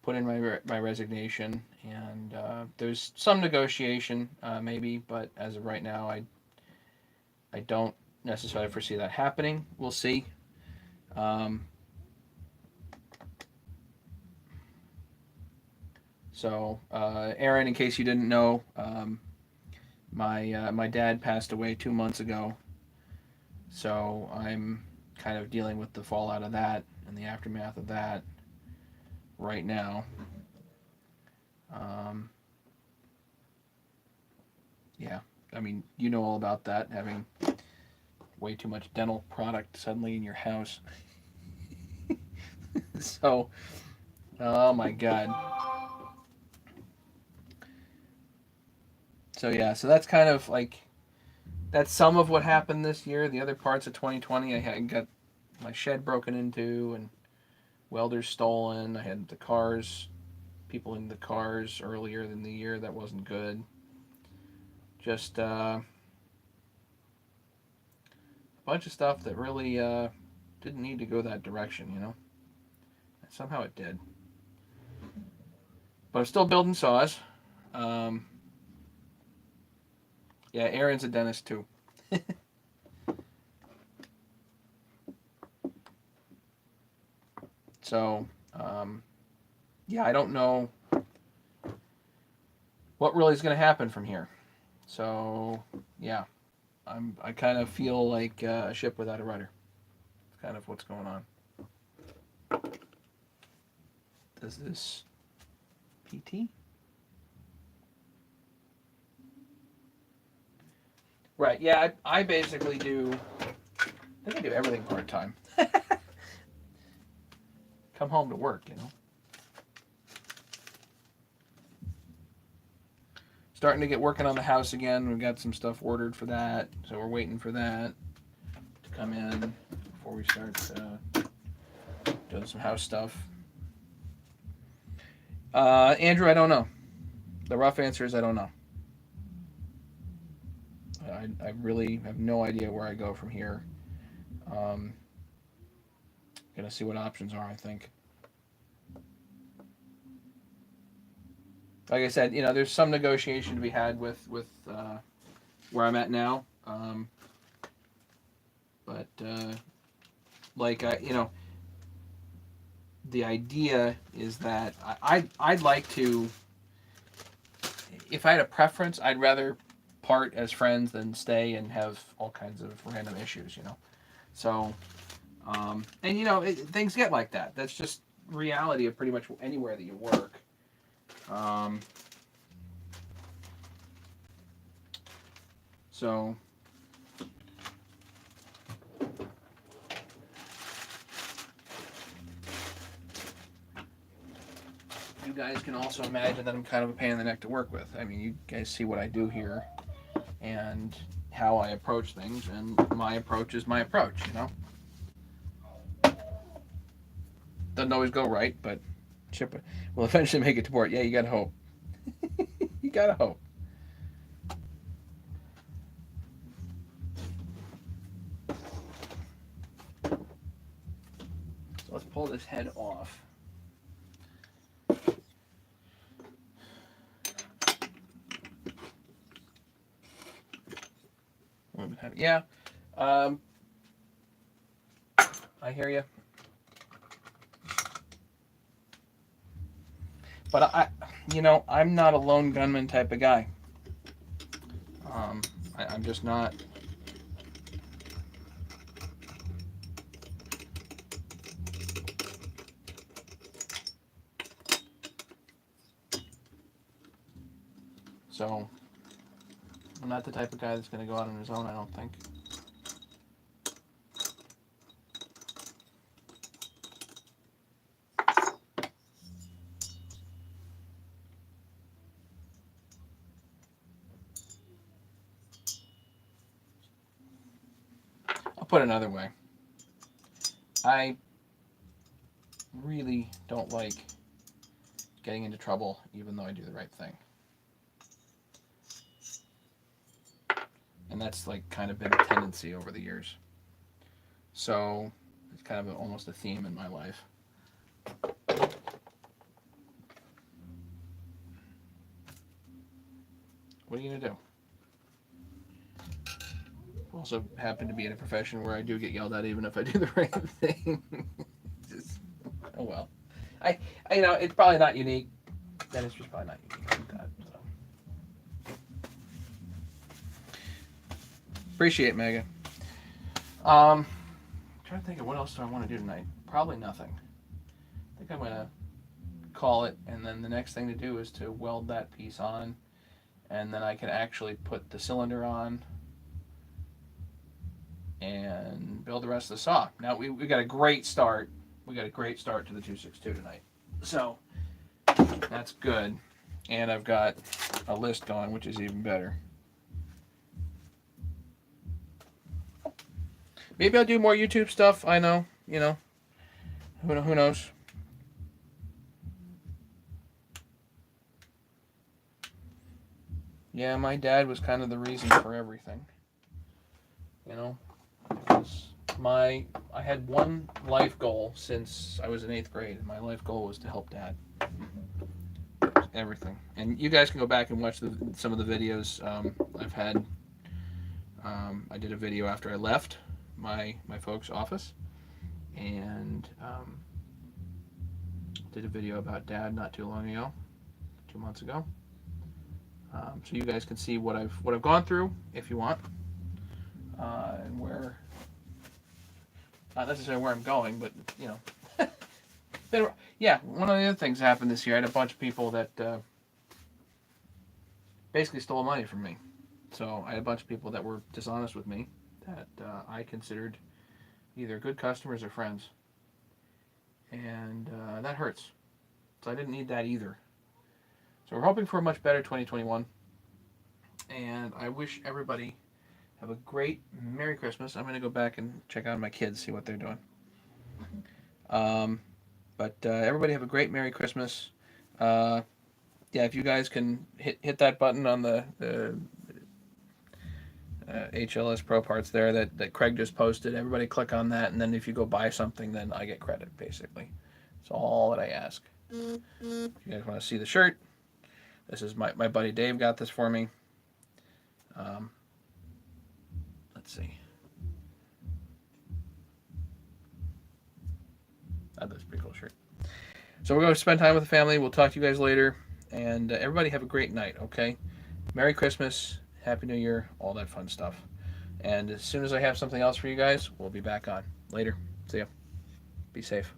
put in my resignation, and there's some negotiation maybe, but as of right now, I don't necessarily foresee that happening. We'll see. So, Aaron, in case you didn't know, my dad passed away 2 months ago, so I'm kind of dealing with the fallout of that and the aftermath of that right now. Yeah, I mean, you know all about that, having way too much dental product suddenly in your house. So, oh my God. So yeah, so that's kind of like That's some of what happened this year. The other parts of 2020, I had got my shed broken into and welders stolen. I had the cars, people in the cars earlier in the year. That wasn't good. Just a bunch of stuff that really didn't need to go that direction, you know. And somehow it did. But I'm still building saws. Um, yeah, Aaron's a dentist too. So, yeah, I don't know what really is going to happen from here. So, yeah, I kind of feel like a ship without a rudder. It's kind of what's going on. Does this PT? Right. Yeah, I basically do. I think I do everything part time. Come home to work, you know. Starting to get working on the house again. We've got some stuff ordered for that, so we're waiting for that to come in before we start doing some house stuff. Andrew, I don't know. The rough answer is I don't know. I really have no idea where I go from here. Gonna see what options are, I think. Like I said, you know, there's some negotiation to be had with where I'm at now. But like you know, the idea is that I'd like to. If I had a preference, I'd rather part as friends than stay and have all kinds of random issues, you know. So, and you know, things get like that. That's just reality of pretty much anywhere that you work. So, you guys can also imagine that I'm kind of a pain in the neck to work with. I mean, you guys see what I do here and how I approach things, and my approach is my approach, you know. Doesn't always go right, but Chip will eventually make it to port. Yeah, you gotta hope. You gotta hope. So let's pull this head off. Yeah, I hear you. But you know, I'm not a lone gunman type of guy. I'm just not. So, I'm not the type of guy that's going to go out on his own, I don't think. I'll put it another way. I really don't like getting into trouble, even though I do the right thing. And that's like kind of been a tendency over the years. So it's kind of almost a theme in my life. What are you gonna do? I also happen to be in a profession where I do get yelled at even if I do the right thing. Just, oh well. I you know, it's probably not unique. Dentistry's probably not unique like that. So. Appreciate it, Megan. Trying to think of what else do I want to do tonight. Probably nothing. I think I'm gonna call it, and then the next thing to do is to weld that piece on, and then I can actually put the cylinder on and build the rest of the saw. Now we got a great start. We got a great start to the 262 tonight. So that's good. And I've got a list going, which is even better. Maybe I'll do more YouTube stuff. I know, who knows. Yeah, my dad was kind of the reason for everything. Because I had one life goal since I was in 8th grade, and my life goal was to help Dad. Everything. And you guys can go back and watch some of the videos I've had. I did a video after I left my folks' office, and did a video about Dad not too long ago, 2 months ago. So you guys can see what I've gone through if you want, and where, not necessarily where I'm going, but yeah. One of the other things happened this year. I had a bunch of people that basically stole money from me. So I had a bunch of people that were dishonest with me that I considered either good customers or friends, and that hurts. So I didn't need that either. So we're hoping for a much better 2021, and I wish everybody have a great Merry Christmas. I'm going to go back and check out my kids, see what they're doing. But everybody have a great Merry Christmas. Yeah, if you guys can hit that button on the HLS Pro Parts there that Craig just posted, everybody click on that, and then if you go buy something, then I get credit, basically. That's all that I ask. If you guys want to see the shirt, this is my buddy Dave got this for me. Let's see. That's a pretty cool shirt. So we're going to spend time with the family. We'll talk to you guys later. And everybody have a great night, okay? Merry Christmas, Happy New Year, all that fun stuff. And as soon as I have something else for you guys, we'll be back on. Later. See ya. Be safe.